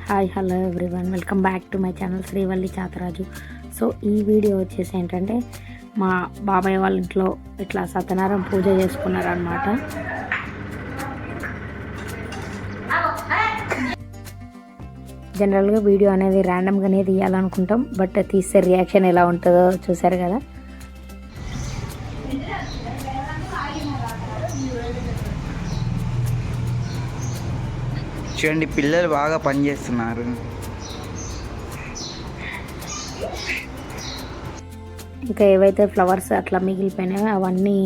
Hi hello everyone, welcome back to my channel Srivalli Chataraju. So ఈ video వచ్చేసి ఏంటంటే మా బాబాయ్ వాళ్ళ ఇంట్లో ఇట్లా సత్యనారాయణ పూజ చేసుకున్నారనమాట. జనరల్గా వీడియో అనేది ర్యాండమ్గానే తీయాలనుకుంటాం, బట్ తీస్తే రియాక్షన్ ఎలా ఉంటుందో చూసారు కదా. చూడండి, పిల్లలు బాగా పనిచేస్తున్నారు. ఇంకా ఏవైతే ఫ్లవర్స్ అట్లా మిగిలిపోయినాయో అవన్నీ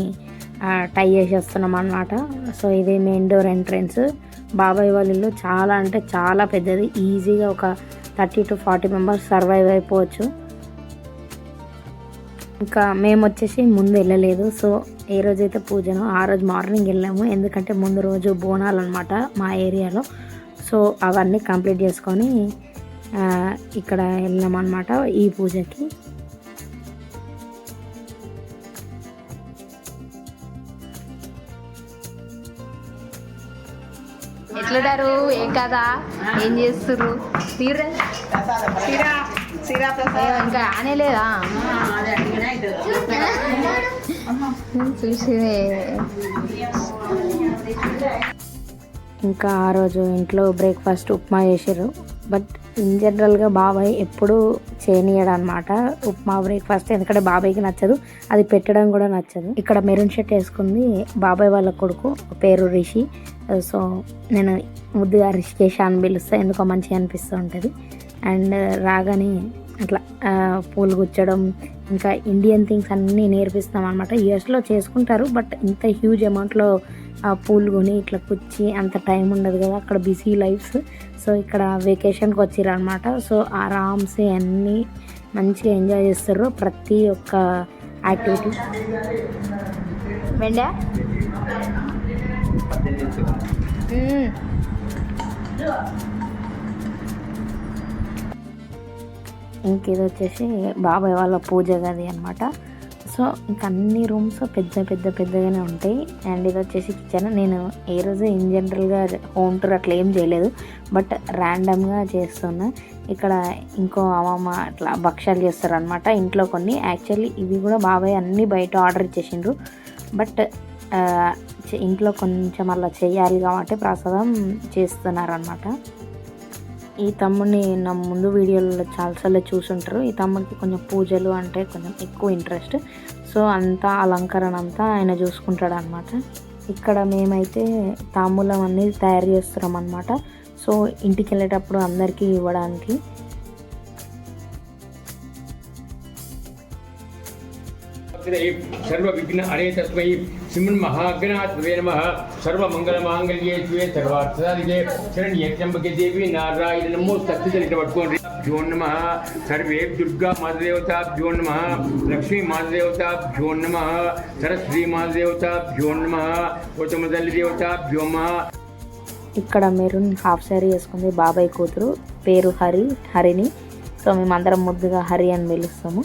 టై చేసేస్తున్నాం అన్నమాట. సో ఇది మెయిన్ డోర్ ఎంట్రెన్స్. బాబాయ్ వాళ్ళ ఇల్లు చాలా అంటే చాలా పెద్దది. ఈజీగా ఒక 30 to 40 మెంబర్స్ సర్వైవ్ అయిపోవచ్చు. ఇంకా మేము వచ్చేసి ముందు వెళ్ళలేదు. సో ఏ రోజైతే పూజనో ఆ రోజు మార్నింగ్ వెళ్ళాము, ఎందుకంటే ముందు రోజు బోనాలు అనమాట మా ఏరియాలో. సో అవన్నీ కంప్లీట్ చేసుకొని ఇక్కడ వెళ్ళామన్నమాట ఈ పూజకి. ఎట్లున్నారు, ఏం కదా, ఏం చేస్తుర్రు? ఇంకా ఆనేలేదా చూసి. ఇంకా ఆ రోజు ఇంట్లో బ్రేక్ఫాస్ట్ ఉప్మా చేసారు. బట్ ఇన్ జనరల్గా బాబాయ్ ఎప్పుడు చేయనీయడు అనమాట ఉప్మా బ్రేక్ఫాస్ట్, ఎందుకంటే బాబాయ్కి నచ్చదు, అది పెట్టడం కూడా నచ్చదు. ఇక్కడ మెరూన్ షర్ట్ వేసుకుంది బాబాయ్ వాళ్ళ కొడుకు, పేరు రిషి. సో నేను ముద్దుగా రిషికేష్ అని పిలుస్తాను, ఎందుకో మంచిగా అనిపిస్తూ ఉంటుంది. అండ్ రాగానే అట్లా పూలు గుచ్చడం, ఇంకా ఇండియన్ థింగ్స్ అన్నీ నేర్పిస్తాం అనమాట. యూఎస్లో చేసుకుంటారు, బట్ ఇంత హ్యూజ్ అమౌంట్లో పూలు కొని ఇట్లా కుచ్చి అంత టైం ఉండదు కదా, అక్కడ బిజీ లైఫ్స్. సో ఇక్కడ వెకేషన్కి వచ్చిర్రు అనమాట. సో ఆరామ్సే అన్నీ మంచిగా ఎంజాయ్ చేస్తారు ప్రతి ఒక్క యాక్టివిటీ. వెండా ఇంక ఇది వచ్చేసి బాబాయ్ వాళ్ళ పూజ గది అనమాట. సో ఇంక అన్ని రూమ్స్ పెద్దగానే ఉంటాయి. అండ్ ఇది వచ్చేసి కిచెన్. నేను ఏ రోజు ఇన్ జనరల్గా హోమ్ టూర్ అట్లా ఏం చేయలేదు, బట్ ర్యాండమ్గా చేస్తున్నా. ఇక్కడ ఇంకో అమ్మమ్మ అట్లా భక్ష్యాలు చేస్తారు అనమాట ఇంట్లో కొన్ని. యాక్చువల్లీ ఇవి కూడా బాబాయ్ అన్నీ బయట ఆర్డర్ ఇచ్చేసిండ్రు, బట్ ఇంట్లో కొంచెం అలా చేయాలి కాబట్టి ప్రసాదం చేస్తున్నారనమాట. ఈ తమ్ముడిని నా ముందు వీడియోలో చాలాసార్లు చూసుంటారు. ఈ తమ్ముడికి కొంచెం పూజలు అంటే కొంచెం ఎక్కువ ఇంట్రెస్ట్. సో అంతా అలంకరణ అంతా ఆయన చూసుకుంటాడు అనమాట. ఇక్కడ మేమైతే తాంబూలం అన్నీ తయారు చేస్తున్నాం అనమాట. సో ఇంటికి వెళ్ళేటప్పుడు అందరికీ ఇవ్వడానికి. सर्व विघ्न हरे तस्मै श्रीमन् महागणाधिपतये नमः. सर्व मंगल मांगल्ये शिवे सर्वार्थ साधिके शरण्ये त्र्यंबके देवी नारायण नमोस्तुते पट्टुकोंड्रि नमः. सर्वे दुर्गा मातृदेवताभ्यो नमः. लक्ष्मी मातृदेवताभ्यो नमः. सरस्वती मातृदेवताभ्यो नमः. गौतमतल्ली देवताभ्यो नमः. ఇక్కడ మెరూన్ హాఫ్ శారీ వేసుకుంది బాబాయ్ కూతురు, పేరు హరిని. సో మేమందరం ముద్దుగా హరి అని పిలుస్తాము.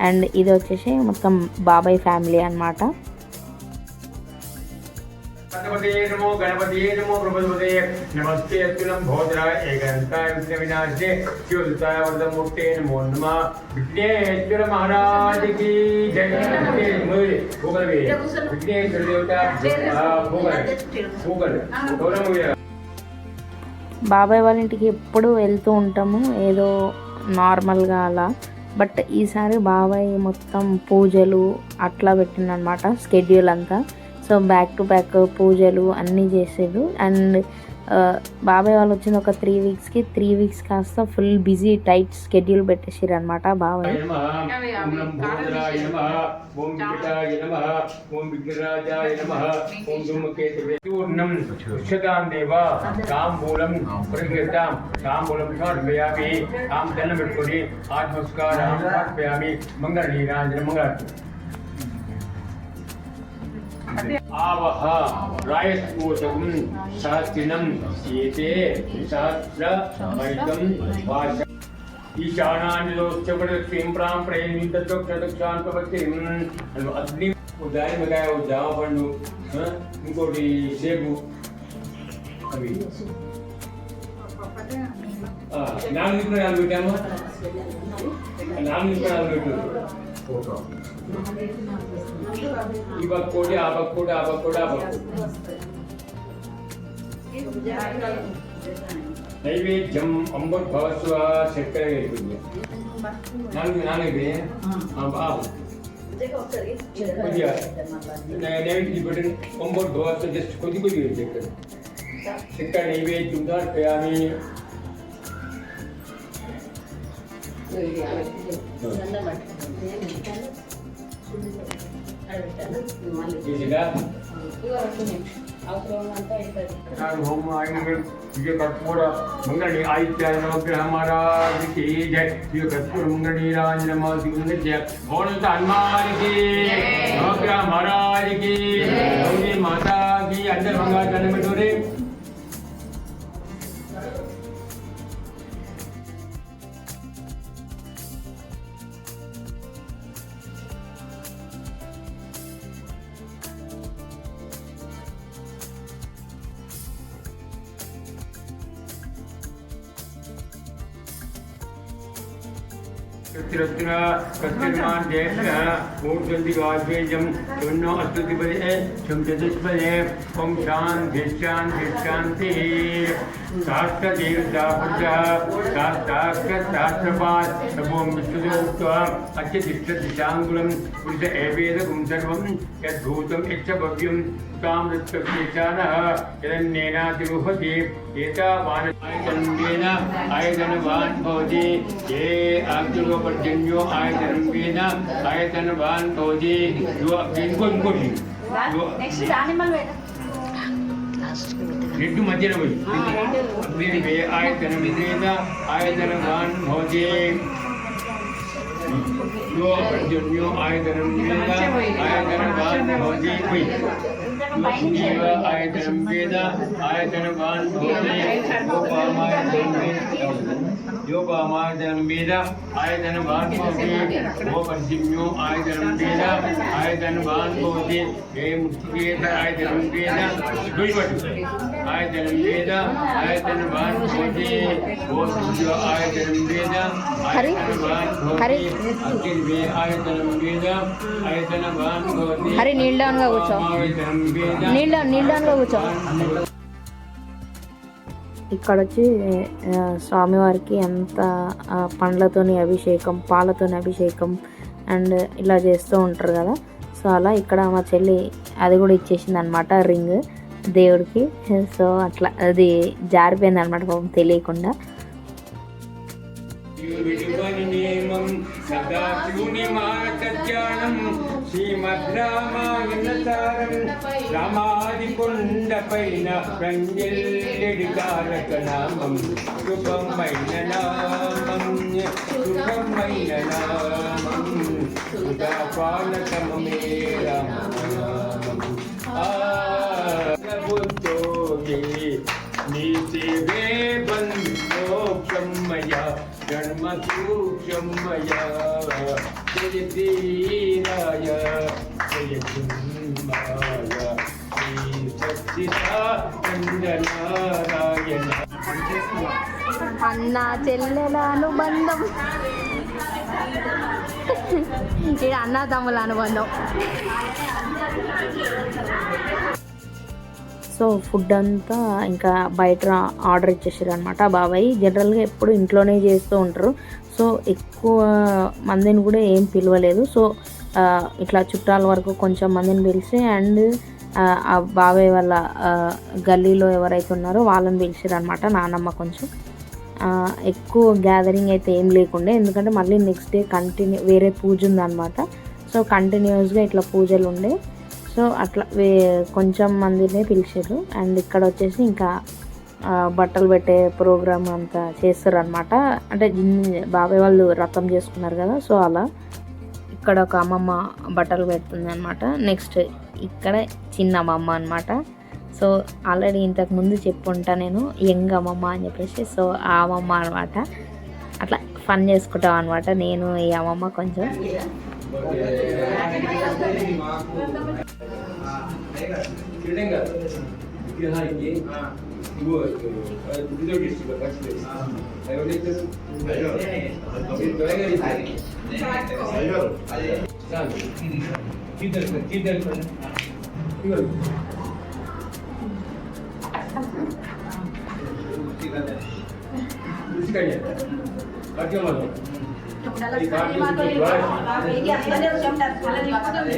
అండ్ ఇది వచ్చేసి మొత్తం బాబాయ్ ఫ్యామిలీ అనమాట. బాబాయ్ వాళ్ళ ఇంటికి ఎప్పుడు వెళ్తూ ఉంటాము ఏదో నార్మల్గా అలా, బట్ ఈసారి బాబాయ్ మొత్తం పూజలు అట్లా పెట్టిందనమాట స్కెడ్యూల్ అంతా. సో బ్యాక్ టు బ్యాక్ పూజలు అన్నీ చేసేది. అండ్ బాబాయ్ వాళ్ళు వచ్చింది ఒక 3 weeksకి, 3 weeks కాస్త ఫుల్ బిజీ టైట్ స్కెడ్యూల్ పెట్టేసారు అనమాట బాబాయ్. आवह रायस्पोतकं सहस्रिनं एते सहस्रमयितं वाच ईशानानिलोश्चपदक्षिं प्रां प्रेमितदक्षदक्षान्तवत्तिं अग्नि उदाय मगाय जाव पंडु ఇంకోటి సేపు అవి నాలుగు పెట్టాము, నాలుగు పెట్టు. ఈ పక్కోటి ఆ పక్కోటి ఆ పక్కోటి ఆ పక్కోటి. నైవేద్యం అంబోద్భవస్వ చక్కెర వేస్తుంది. నాలుగు కొద్దిగా నైవేద్యం పెట్టండి. అంబోద్భవస్వ జస్ట్ కొద్ది చక్కెర చక్కెర నైవేద్యం సమర్పయామి. कर्पूर मंगली आदित्य नवग्रह महाराज की जय. कर्पूर मंगली राज जय. बोलता हनुमान की, नवग्रह महाराज की, गौरी माता की. अंदर मंगा जाने में डोरे रत्न प्रत्यमान देश मूर्ति वाद्यजम दोनों अस्तुति बले चमचदित बले ओम शांति शांति शांति. शास्त्र देवता पूजा शास्त्र शास्त्रपाद सबों विष्णुदेवत्वा अच्युत दिशांगुलम पुरुष एवेद गुंसर्वम यद्भूतम इच्छ भव्यम ताम रत्तकेशानः यदन्नेनातिरुहति एतावान् आयतनम्येन आयतनवान् भवति. ये आग्निलो पर्जन्यो आयतनम्येन आयतनवान् भवति. నెక్స్ట్ యానిమల్ రెడ్డు మధ్యన పోయి అగ్నివే ఆయతనమిదేన ఆయతనవాన్ భవతి. यो पर्जन्यो आयतनं वेद आयतनवान् भवति. देव आयतनं वेद आयतनवान् भवति. योपामायतनं वेद आयतनवान् भवति. वो पर्जन्यो आयतनं वेद आयतनवान् भवति. हे मुक्तिवेद आयतनं वेद आयतनं वेद आयतनवान् भवति. वो सूर्य आयतनं वेद आयतनवान् भवति. హరి నీల్ డౌన్ గా కూర్చో, నీల్ డౌన్ గా కూర్చో. ఇక్కడ వచ్చి స్వామివారికి అంత పండ్లతోని అభిషేకం, పాలతోని అభిషేకం అండ్ ఇలా చేస్తూ ఉంటారు కదా. సో అలా ఇక్కడ మా చెల్లి అది కూడా ఇచ్చేసింది అనమాట, రింగ్ దేవుడికి. సో అట్లా అది జారిపోయింది అనమాట పాపం తెలియకుండా. సదా శూన్యమాచజ్ఞానం శ్రీమద్రామాయణసారం రామాది కొండపైన రంగెల్లెడి తారక నామం. శుభమైన నామం శుభమైన నామం సుధాపాలకమే రామనామం. బుద్ధోగి నీతివే బంధోక్షమయ జన్మ సూక్ష్మయ జయ ధీరాయ జయ కుంమాయ శ్రీ సచ్చిదానందనారాయణ. అన్న చెల్లెల అనుబంధం, ఇది అన్న తమ్ముల అనుబంధం. సో ఫుడ్ అంతా ఇంకా బయట ఆర్డర్ ఇచ్చేసారు అనమాట. బాబాయ్ జనరల్గా ఎప్పుడు ఇంట్లోనే చేస్తూ ఉంటారు. సో ఎక్కువ మందిని కూడా ఏం పిలవలేదు. సో ఇట్లా చుట్టాల వరకు కొంచెం మందిని పిలిచి అండ్ ఆ బాబాయ్ వాళ్ళ గల్లీలో ఎవరైతే ఉన్నారో వాళ్ళని పిలిచారు అనమాట. నానమ్మ కొంచెం ఎక్కువ గ్యాదరింగ్ అయితే ఏం లేకుండే, ఎందుకంటే మళ్ళీ నెక్స్ట్ డే వేరే పూజ ఉందన్నమాట. సో కంటిన్యూస్గా ఇట్లా పూజలు ఉండే. సో అట్లా కొంచెం మందినే పిలిచారు. అండ్ ఇక్కడ వచ్చేసి ఇంకా బట్టలు పెట్టే ప్రోగ్రామ్ అంతా చేస్తారు అనమాట. అంటే బాబాయ్ వాళ్ళు రథం చేసుకున్నారు కదా. సో అలా ఇక్కడ ఒక అమ్మమ్మ బట్టలు పెడుతుంది అనమాట. నెక్స్ట్ ఇక్కడ చిన్న అమ్మమ్మ అనమాట. సో ఆల్రెడీ ఇంతకుముందు చెప్పుంటా నేను యంగ్ అమ్మమ్మ అని చెప్పేసి. సో ఆ అమ్మమ్మ అనమాట. అట్లా ఫన్ చేసుకుంటాం అనమాట నేను ఈ అమ్మమ్మ కొంచెం.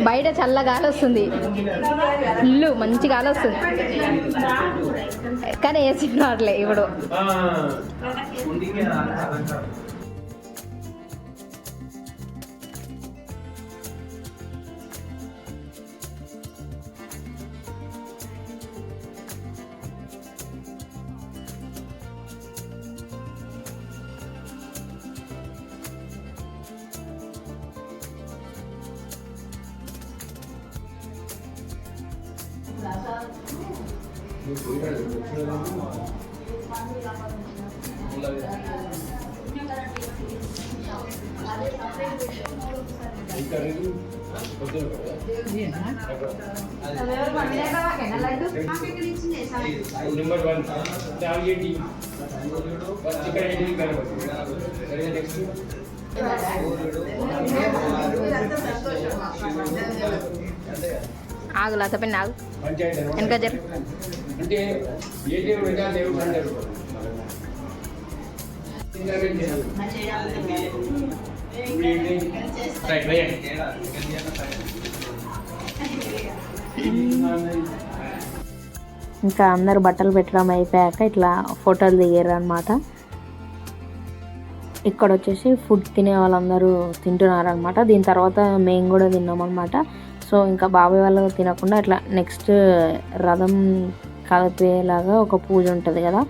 బయట చల్ల గాలి వస్తుంది, ఇల్లు మంచి గాలి వస్తుంది, కానీ ఏసీ రావట్లే ఇప్పుడు. ఆగు లత పిన్న ఆగు వెనక జరు. అంటే ఏ దేవుడు దేవుడు అంటారు. ఇంకా అందరు బట్టలు పెట్టడం అయిపోయాక ఇట్లా ఫోటోలు దిగారు అనమాట. ఇక్కడ వచ్చేసి ఫుడ్ తినే వాళ్ళందరూ తింటున్నారనమాట. దీని తర్వాత మేము కూడా తిన్నామన్నమాట. సో ఇంకా బాబాయ్ వాళ్ళు తినకుండా ఇట్లా నెక్స్ట్ రథం కలిపేలాగా ఒక పూజ ఉంటుంది కదా,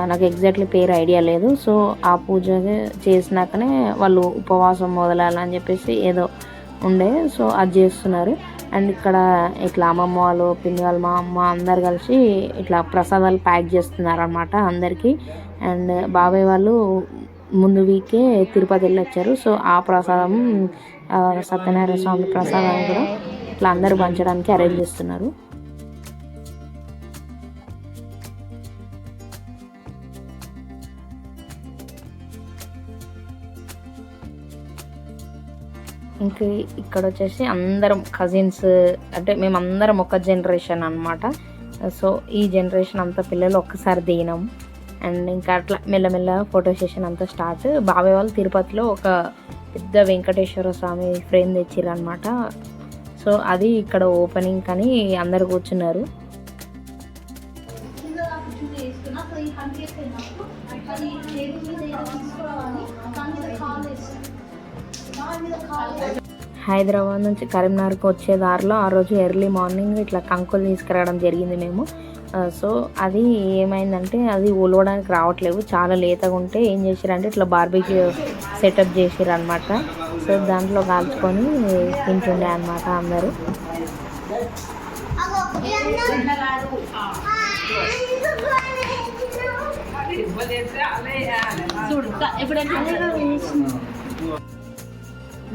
నాకు ఎగ్జాక్ట్లీ పేరు ఐడియా లేదు. సో ఆ పూజ చేసినాకనే వాళ్ళు ఉపవాసం మొదలాలని చెప్పేసి ఏదో ఉండే, సో అది చేస్తున్నారు. అండ్ ఇక్కడ ఇట్లా అమ్మమ్మ వాళ్ళు, పిన్ని వాళ్ళు, మా అమ్మ అందరు కలిసి ఇట్లా ప్రసాదాలు ప్యాక్ చేస్తున్నారు అనమాట అందరికీ. అండ్ బాబాయ్ వాళ్ళు ముందు వీకే తిరుపతి వెళ్ళొచ్చారు. సో ఆ ప్రసాదం సత్యనారాయణ స్వామి ప్రసాదం కూడా ఇట్లా అందరూ పంచడానికి అరేంజ్ చేస్తున్నారు. ఇంకా ఇక్కడ వచ్చేసి అందరం కజిన్స్, అంటే మేమందరం ఒక జనరేషన్ అనమాట. సో ఈ జనరేషన్ అంతా పిల్లలు ఒక్కసారి దిగినాం. అండ్ ఇంకా అట్లా మెల్లమెల్ల ఫోటో సెషన్ అంతా స్టార్ట్. బాబాయ్ వాళ్ళు తిరుపతిలో ఒక పెద్ద వెంకటేశ్వర స్వామి ఫ్రేమ్ తెచ్చిర్రు అనమాట. సో అది ఇక్కడ ఓపెనింగ్ కానీ అందరు కూర్చున్నారు. హైదరాబాద్ నుంచి కరీంనగర్కి వచ్చే దారిలో ఆ రోజు ఎర్లీ మార్నింగ్ ఇట్లా కంకులు తీసుకురావడం జరిగింది మేము. సో అది ఏమైందంటే అది ఉలవడానికి రావట్లేవు, చాలా లేతగా ఉంటే ఏం చేసిరంటే ఇట్లా బార్బీక్యూ సెటప్ చేసిర్రు అనమాట. సో దాంట్లో కాల్చుకొని తింటుండే అనమాట అందరూ.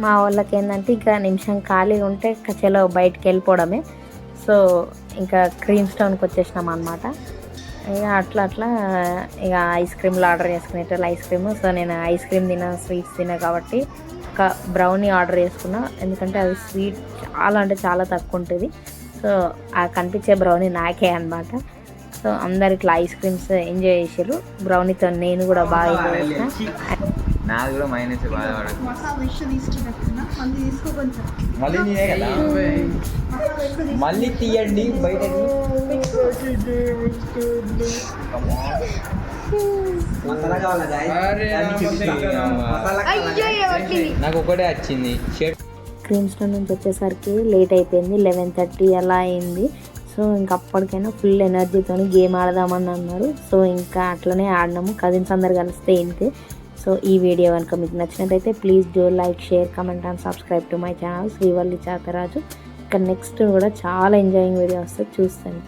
మా వాళ్ళకి ఏంటంటే ఇంకా నిమిషం ఖాళీగా ఉంటే చలో బయటికి వెళ్ళిపోవడమే. సో ఇంకా క్రీమ్ స్టోన్కి వచ్చేసినాం అనమాట. ఇక అట్లా ఇక ఐస్ క్రీమ్లు ఆర్డర్ చేసుకునేటప్పుడు ఐస్ క్రీమ్. సో నేను ఐస్ క్రీమ్ తిన్నా, స్వీట్స్ తిన్నా కాబట్టి ఒక బ్రౌనీ ఆర్డర్ చేసుకున్నా. ఎందుకంటే అది స్వీట్ చాలా అంటే చాలా తక్కువ ఉంటుంది. సో ఆ కనిపించే బ్రౌనీ నాకే అనమాట. సో అందరు ఇట్లా ఐస్ క్రీమ్స్ ఎంజాయ్ చేసారు. బ్రౌనీతో నేను కూడా బాగా ఎంజాయ్ చేసిన. నాది కూడా మైనస్ బాగా మళ్ళీ తీయండి బయటకి. నాకు ఒకటే వచ్చింది. క్రీమ్ స్టోన్ నుంచి వచ్చేసరికి లేట్ అయిపోయింది, 11:30 అలా అయింది. సో ఇంకా అప్పటికైనా ఫుల్ ఎనర్జీతో గేమ్ ఆడదామని అన్నారు. సో ఇంకా అట్లనే ఆడినాము, కజిన్స్ అందరు కలిస్తే ఇంతే. సో ఈ వీడియో కనుక మీకు నచ్చినట్టయితే please do like, share, comment and subscribe to my channel Srivalli Chataraju. ఇంకా నెక్స్ట్ కూడా చాలా ఎంజాయింగ్ వీడియో వస్తుంది, చూస్తాను.